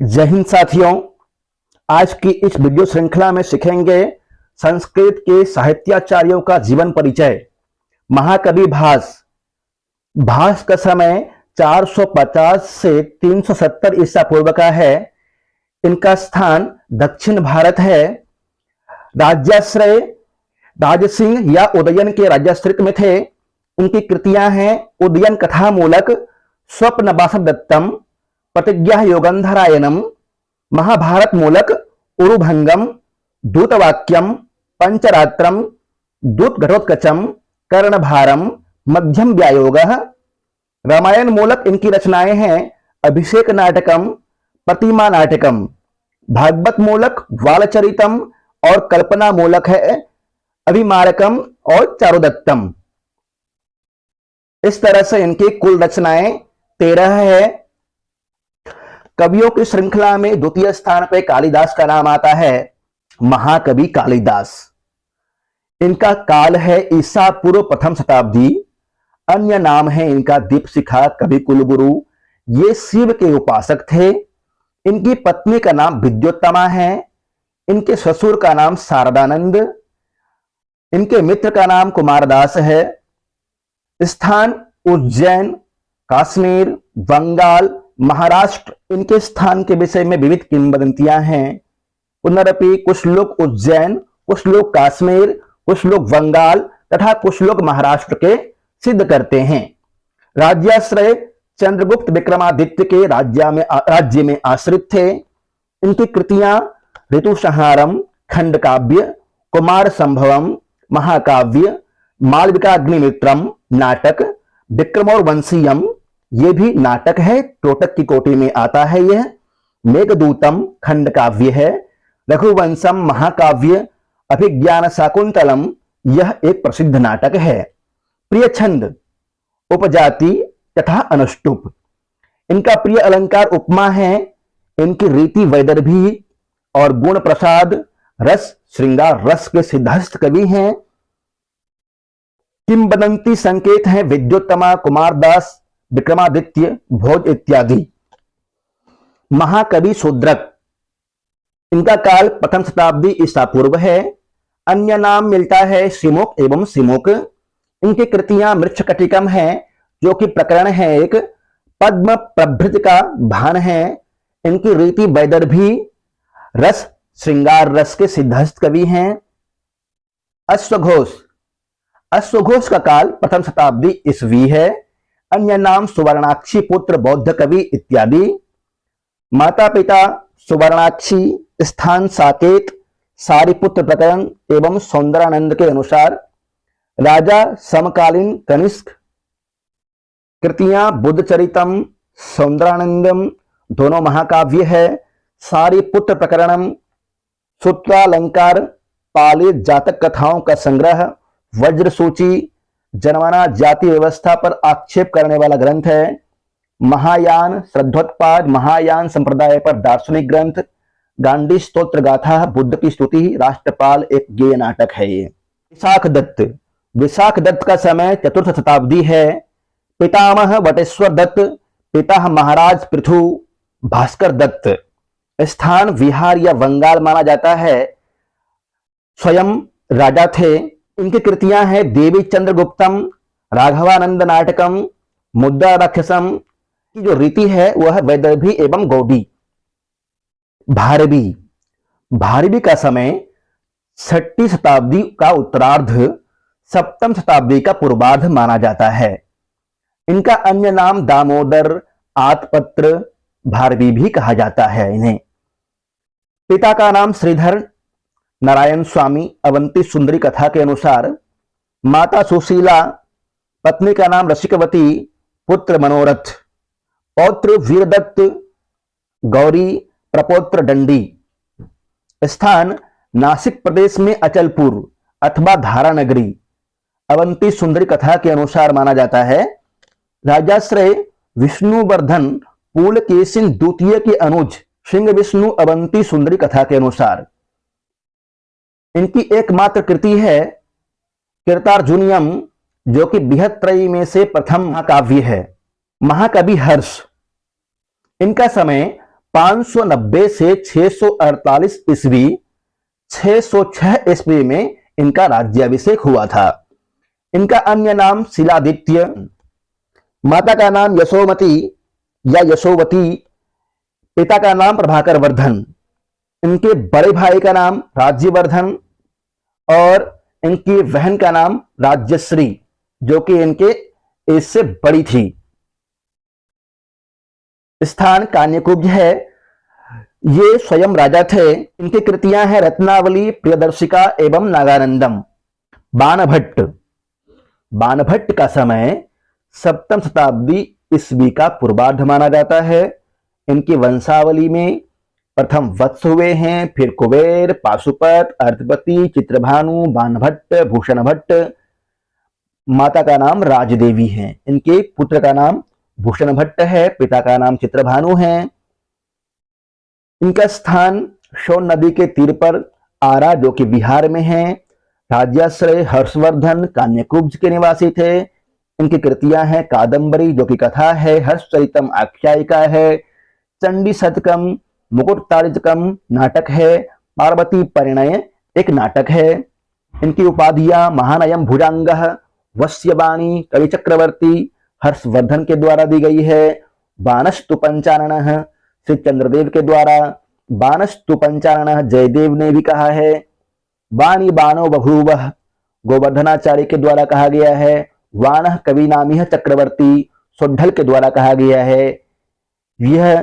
जय हिंद साथियों। आज की इस वीडियो श्रृंखला में सीखेंगे संस्कृत के साहित्याचार्यों का जीवन परिचय। महाकवि भास। भास का समय 450 से 370 ईसा पूर्व का है। इनका स्थान दक्षिण भारत है। राज्याश्रय राजसिंह या उदयन के राज्याश्रित में थे। उनकी कृतियां हैं उदयन कथा मूलक, स्वप्न वासवदत्तम, प्रतिज्ञा योगंधरायणम, महाभारत मूलक, उरुभंगम, दूतवाक्यम, पंचरात्रम, दूत घटोत्कचम, कर्णभारम, मध्यम व्यायोगः। रामायण मूलक इनकी रचनाएं हैं अभिषेक नाटकम, प्रतिमा नाटकम। भागवत मूलक वालचरितम और कल्पना मूलक है अभिमारकम और चारुदत्तम। इस तरह से इनकी कुल रचनाएं 13 है। कवियों की श्रृंखला में द्वितीय स्थान पर कालिदास का नाम आता है। महाकवि कालिदास। इनका काल है ईसा पूर्व प्रथम शताब्दी। अन्य नाम है इनका दीपशिखा, कवि कुलगुरु। ये शिव के उपासक थे। इनकी पत्नी का नाम विद्योत्तमा है। इनके ससुर का नाम शारदानंद। इनके मित्र का नाम कुमारदास है। स्थान उज्जैन, कश्मीर, बंगाल, महाराष्ट्र। इनके स्थान के विषय में विविध किंवदंतियां हैं। पुनरपि कुछ लोग उज्जैन, कुछ लोग कश्मीर, कुछ लोग बंगाल तथा कुछ लोग महाराष्ट्र के सिद्ध करते हैं। राज्याश्रय चंद्रगुप्त विक्रमादित्य के राज्य में आश्रित थे। इनकी कृतियां ऋतुसंहारम, खंडकाव्य, कुमार संभवम, महाकाव्य, मालविकाग्निमित्रम नाटक, विक्रम और वंशीयम ये भी नाटक है, टोटक की कोटि में आता है। यह मेघदूतम खंड काव्य है। रघुवंशम महाकाव्य, अभिज्ञान शाकुंतलम यह एक प्रसिद्ध नाटक है। प्रिय छंद उपजाति तथा अनुष्टुप। इनका प्रिय अलंकार उपमा है। इनकी रीति वैदर्भी और गुण प्रसाद रस श्रृंगार रस के सिद्धहस्त कवि हैं। किंवदंती संकेत हैं विद्योत्तमा, कुमारदास, विक्रमादित्य, भोज इत्यादि। महाकवि शूद्रक। इनका काल प्रथम शताब्दी ईसा पूर्व है। अन्य नाम मिलता है सिमुक एवं सिमुक। इनकी कृतियां मृच्छकटिकम है जो कि प्रकरण है एक। पद्म प्रभृत का भान है। इनकी रीति वैदर्भी रस श्रृंगार रस के सिद्धहस्त कवि हैं। अश्वघोष। अश्वघोष का काल प्रथम शताब्दी ईस्वी है। अन्य नाम सुवर्णाक्षी, पुत्र, बौद्ध कवि इत्यादि। माता पिता सुवर्णाक्षी, स्थान साकेत, सारिपुत्र प्रकरण एवं सौंदरानंद के अनुसार। राजा समकालीन कनिष्क। कृतियां बुद्धचरितम, सौंदरानंदम दोनों महाकाव्य है। सारिपुत्र प्रकरणम, सूत्रालंकार, पाली जातक कथाओं का संग्रह, वज्र सूची जनगणना जाति व्यवस्था पर आक्षेप करने वाला ग्रंथ है। महायान श्रद्धोत्पाद, महायान संप्रदाय पर दार्शनिक ग्रंथ, गांडी स्तोत्र गाथा, बुद्ध की स्तुति, राष्ट्रपाल एक गेय नाटक है ये। विशाख दत्त। विशाख दत्त का समय चतुर्थ शताब्दी है। पितामह वटेश्वर दत्त, पिता महाराज पृथु भास्कर दत्त। स्थान बिहार या बंगाल माना जाता है। स्वयं राजा थे। इनकी कृतियां हैं देवी चंद्रगुप्तम, राघवानंद नाटकम, मुद्दा राक्षसम। की जो रीति है वह वैदर्भी एवं गौड़ी। भारवी। भारवी का समय 6वीं शताब्दी का उत्तरार्ध, 7वीं शताब्दी का पूर्वार्ध माना जाता है। इनका अन्य नाम दामोदर, आतपत्र, भारवी भी कहा जाता है इन्हें। पिता का नाम श्रीधर नारायण स्वामी, अवंती सुंदरी कथा के अनुसार। माता सुशीला, पत्नी का नाम रसिकवती, पुत्र मनोरथ, पौत्र वीरदत्त, गौरी, प्रपौत्र दंडी। स्थान नासिक प्रदेश में अचलपुर अथवा धारानगरी, अवंती सुंदरी कथा के अनुसार माना जाता है। राजाश्रय विष्णुवर्धन पुलकेशिन द्वितीय के अनुज, सिंह विष्णु, अवंती सुंदरी कथा के अनुसार। इनकी एकमात्र कृति है कीर्तार्जुनियम जो कि बृहत्त्रयी में से प्रथम महाकाव्य है। महाकवि हर्ष। इनका समय 590 से 648 ईस्वी, 606 ईस्वी में इनका राज्याभिषेक हुआ था। इनका अन्य नाम शिलादित्य, माता का नाम यशोमती या यशोवती, पिता का नाम प्रभाकर वर्धन, इनके बड़े भाई का नाम राज्यवर्धन और इनकी बहन का नाम राज्यश्री, जो कि इनके एज से बड़ी थी। स्थान कान्यकुब्ज है। ये स्वयं राजा थे। इनकी कृतियां हैं रत्नावली, प्रियदर्शिका एवं नागानंदम। बाणभट्ट, बाणभट्ट का समय 7वीं शताब्दी ईस्वी का पूर्वार्ध माना जाता है। इनकी वंशावली में प्रथम वत्स हुए हैं, फिर कुबेर, पाशुपत, अर्थपति, चित्रभानु, बाणभट्ट, भूषण भट्ट। माता का नाम राजदेवी है। इनके पुत्र का नाम भूषण भट्ट है, पिता का नाम चित्रभानु है। इनका स्थान सोन नदी के तीर पर आरा, जो कि बिहार में है। राज्याश्रय हर्षवर्धन कान्यकुब्ज के निवासी थे। इनकी कृतियां हैं कादंबरी, जो कि कथा है, हर्षचरितम आख्यायिका है, चंडी शतकम, मुकुट तारिकम नाटक है, पार्वती परिणय एक नाटक है। इनकी उपाधियां महानयम भुजांगः, वश्यवाणी, कवि चक्रवर्ती हर्षवर्धन के द्वारा दी गई है। बाणस्तु पंचाननः श्री चंद्रदेव के द्वारा, बाणस्तु पंचाननः जयदेव ने भी कहा है। वाणी बाणो बभूवः गोवर्धनाचार्य के द्वारा कहा गया है। वाणः कवि नामिह चक्रवर्ती सोढ़ल के द्वारा कहा गया है। यह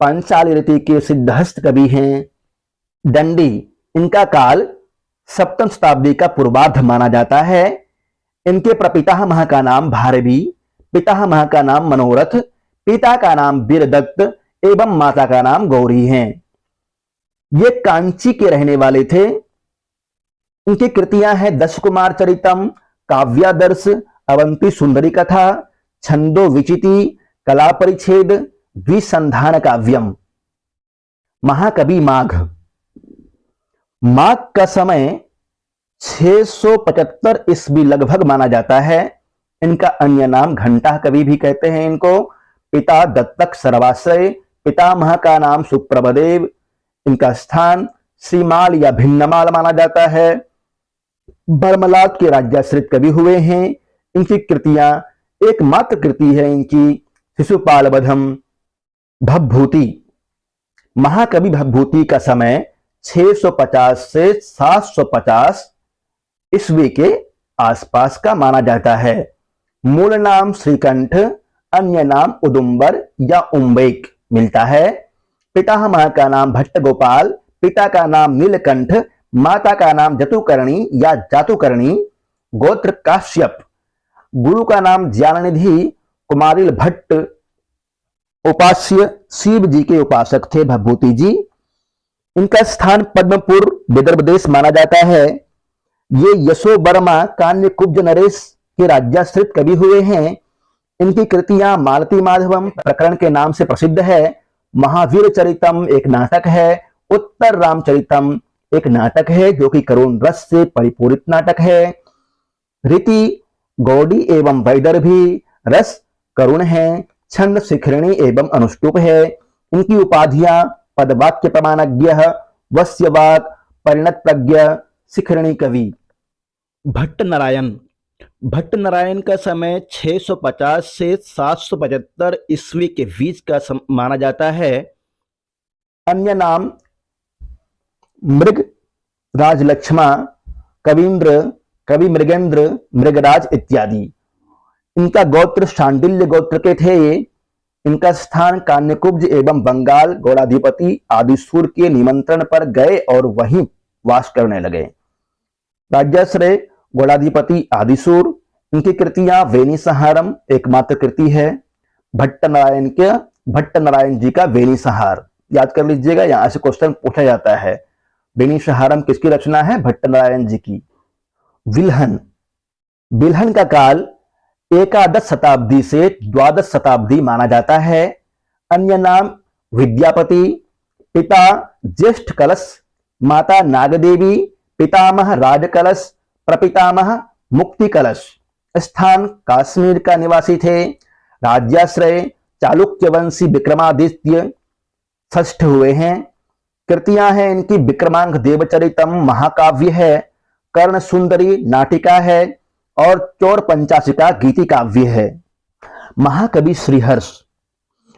पांचाली रीति के सिद्धहस्त कवि हैं। दंडी, इनका काल 7वीं शताब्दी का पूर्वार्ध माना जाता है। इनके प्रपितामह का नाम भारवी, पितामह का नाम मनोरथ, पिता का नाम वीरदत्त एवं माता का नाम गौरी है। ये कांची के रहने वाले थे। इनकी कृतियां हैं दश कुमार चरितम, काव्यादर्श, अवंती सुंदरी कथा, छंदो विचिति, कला परिच्छेद, द्विसंधान काव्यम। महाकवि माघ, माघ का समय 675 ईस्वी लगभग माना जाता है। इनका अन्य नाम घंटा कवि भी कहते हैं इनको। पिता दत्तक सर्वाश्रय, पितामह का नाम सुप्रभदेव। इनका स्थान श्रीमाल या भिन्नमाल माना जाता है। बर्मलाद के राज्याश्रित कवि हुए हैं। इनकी कृतियां, एकमात्र कृति है इनकी शिशुपाल वधम। भवभूति, महाकवि भवभूति का समय 650 से 750 ईस्वी के आसपास का माना जाता है। मूल नाम श्रीकंठ, अन्य नाम उदुम्बर या उम्बेक मिलता है। पितामह का नाम भट्ट गोपाल, पिता का नाम नीलकंठ, माता का नाम जतुकर्णी या जातुकर्णी, गोत्र काश्यप। गुरु का नाम ज्ञाननिधि, कुमारिल भट्ट। उपास्य शिव जी के उपासक थे भवभूति जी। इनका स्थान पद्मपुर विदर्भ देश माना जाता है। ये यशो वर्मा कान्यकुब्ज नरेश के राज्याश्रित कवि हुए हैं। इनकी कृतियां मालती माधवम प्रकरण के नाम से प्रसिद्ध है। महावीर चरितम एक नाटक है। उत्तर रामचरितम एक नाटक है, जो कि करुण रस से परिपूरित नाटक है। रीति गौड़ी एवं वैदर्भी, रस करुण है, छंद शिखरिणी एवं अनुष्टुप है। इनकी उपाधियां पदवाक्य प्रमाणज्ञ, वस्यवाक, परिणत प्रज्ञ, शिखरिणी कवि। भट्ट नारायण, भट्ट नारायण का समय 650 से 775 ईस्वी के बीच का माना जाता है। अन्य नाम मृग राजलक्ष्मा, कवींद्र, कवि मृगेंद्र, मृगराज इत्यादि। इनका गोत्र शांडिल्य गोत्र के थे। इनका स्थान कान्यकुब्ज एवं बंगाल गौड़ाधिपति आदिसूर के निमंत्रण पर गए और वहीं वास करने लगे। राज्याश्रय गौड़ाधिपति आदिसूर। इनकी कृतियां वेणीसंहारम एकमात्र कृति है। भट्ट नारायण जी का वेणीसंहार याद कर लीजिएगा, यहां से क्वेश्चन पूछा जाता है। वेणीसंहारम किसकी रचना है? भट्ट नारायण जी की। विल्हन, विल्हन का काल 11वीं शताब्दी से 12वीं शताब्दी माना जाता है। अन्य नाम विद्यापति, पिता ज्येष्ठ कलश, माता नागदेवी, पितामह राजकलश, प्रपितामह मुक्ति कलश। स्थान कश्मीर का निवासी थे। राज्याश्रय चालुक्य वंशी विक्रमादित्य, षष्ठ हुए हैं। कृतियां हैं इनकी विक्रमांक देवचरितम महाकाव्य है, कर्ण सुंदरी नाटिका है और चोर पंचाशिका गीति काव्य है। महाकवि श्रीहर्ष,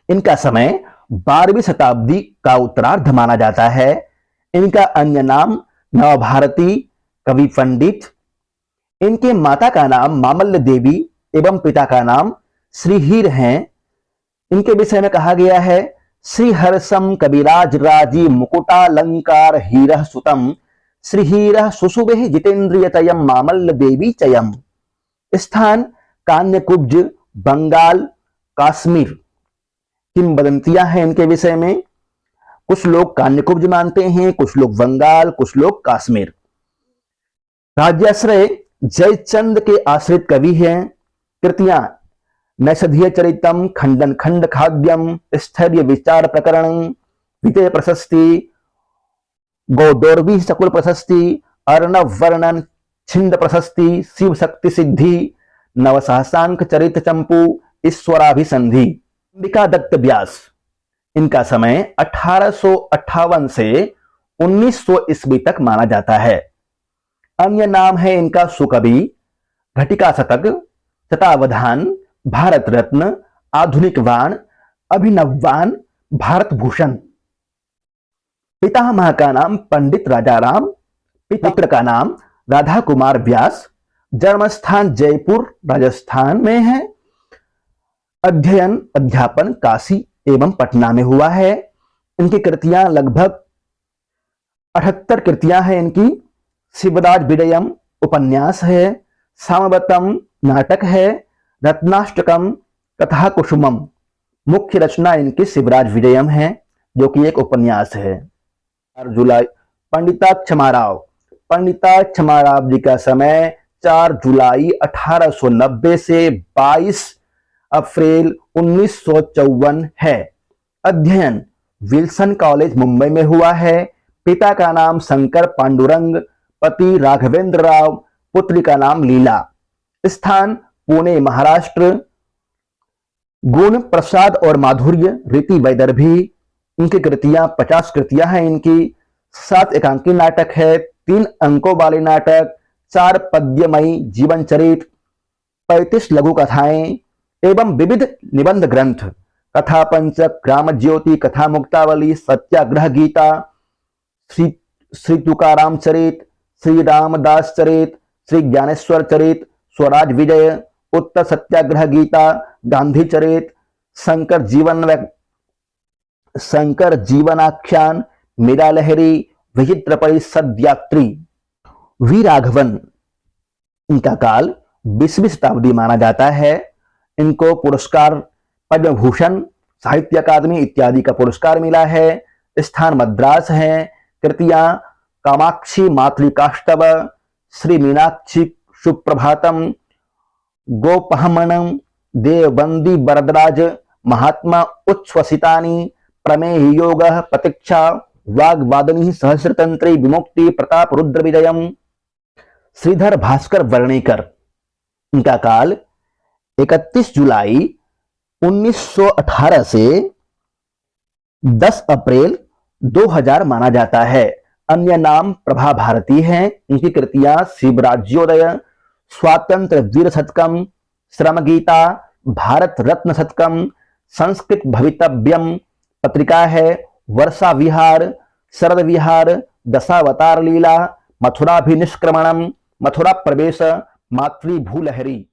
इनका समय 12वीं शताब्दी का उत्तरार्ध माना जाता है। इनका अन्य नाम नवभारती कवि पंडित। इनके माता का नाम मामल्य देवी एवं पिता का नाम श्रीहीर हैं। इनके विषय में कहा गया है, श्रीहर्षम कविराज राजी मुकुटालंकार हीरः सुतम श्रीहीरः सुशुभे जितेंद्रिय चयम मामल्य देवी चयम। स्थान कान्यकुब्ज, बंगाल, कश्मीर। किंवदंतियां हैं इनके विषय में, कुछ लोग कान्यकुब्ज मानते हैं, कुछ लोग बंगाल, कुछ लोग कश्मीर। राज्याश्रय जयचंद के आश्रित कवि हैं। कृतियां नैषधीय चरितम, खंडन खंड खाद्यम, स्थैर्य विचार प्रकरण, विजय प्रशस्ति, गौदौर्वी शकुल प्रशस्ति, अर्णव वर्णन, छिंद प्रशस्ति, शिव शक्ति सिद्धि, नवसहसांक चरित चंपू, ईश्वराभिसंधि। अंबिका दत्त व्यास, इनका समय 1858 से 1900 ईस्वी तक माना जाता है। अन्य नाम है इनका सुकवि, घटिका शतक, शतावधान, भारत रत्न, आधुनिक वाण, अभिनववान, भारत भूषण। पितामह का नाम पंडित राजाराम, पुत्र का नाम राधा कुमार व्यास। जन्म स्थान जयपुर राजस्थान में है। अध्ययन अध्यापन काशी एवं पटना में हुआ है। इनकी कृतियां लगभग 78 कृतियां हैं इनकी। शिवराज विजयम उपन्यास है, सामवतम नाटक है, रत्नाष्टकम, कथा कुसुमम। मुख्य रचना इनकी शिवराज विजयम है जो कि एक उपन्यास है। 4 जुलाई पंडिताक्षमाराव, पंडिताक्षमाराव जी का समय 4 जुलाई 1890 से 22 अप्रैल 1954 है। अध्ययन विल्सन कॉलेज मुंबई में हुआ है। पिता का नाम शंकर पांडुरंग, पति राघवेंद्र राव, पुत्री का नाम लीला। स्थान पुणे महाराष्ट्र। गुण प्रसाद और माधुर्य, रीति वैदर्भी। इनकी कृतियां 50 कृतियां हैं इनकी। 7 एकांकी नाटक है, 3 अंकों वाले नाटक, 4 पद्यमयी जीवन चरित, 35 लघु कथाएं एवं विविध निबंध ग्रंथ, कथा पंचक, ग्राम ज्योति, कथा मुक्तावली, सत्याग्रह गीता, श्री तुकाराम चरित, श्री रामदास चरित, श्री ज्ञानेश्वर चरित, स्वराज विजय, उत्तर सत्याग्रह गीता, गांधी चरित, शंकर जीवनाख्यान, मीरा लहरी, विचित्र परिषद यात्री। वी राघवन, इनका काल 20वीं शताब्दी माना जाता है। इनको पुरस्कार पद्म भूषण, साहित्य अकादमी इत्यादि का पुरस्कार मिला है। स्थान मद्रास है। कृतियां कामाक्षी मातृकाष्टव, श्री मीनाक्षी सुप्रभातम, गोपहमणम, देवबंदी वरदराज, महात्मा उच्छ्वसितानि, प्रमेय योग, प्रतीक्षा, वाग्वादनी, सहस्रतंत्री, विमुक्ति, प्रताप रुद्र विजयम। श्रीधर भास्कर वर्णेकर, इनका काल 31 जुलाई 1918 से 10 अप्रैल 2000 माना जाता है। अन्य नाम प्रभा भारती हैं। इनकी कृतियां शिवराज्योदय, स्वातंत्र वीर शतकम, श्रम गीता, भारत रत्न शतकम, संस्कृत भवितव्यम पत्रिका है, वर्षा विहार, शरद विहार, दशावतार लीला, मथुराभिनिष्क्रमणम, मथुरा प्रवेश, मातृभूलहरी।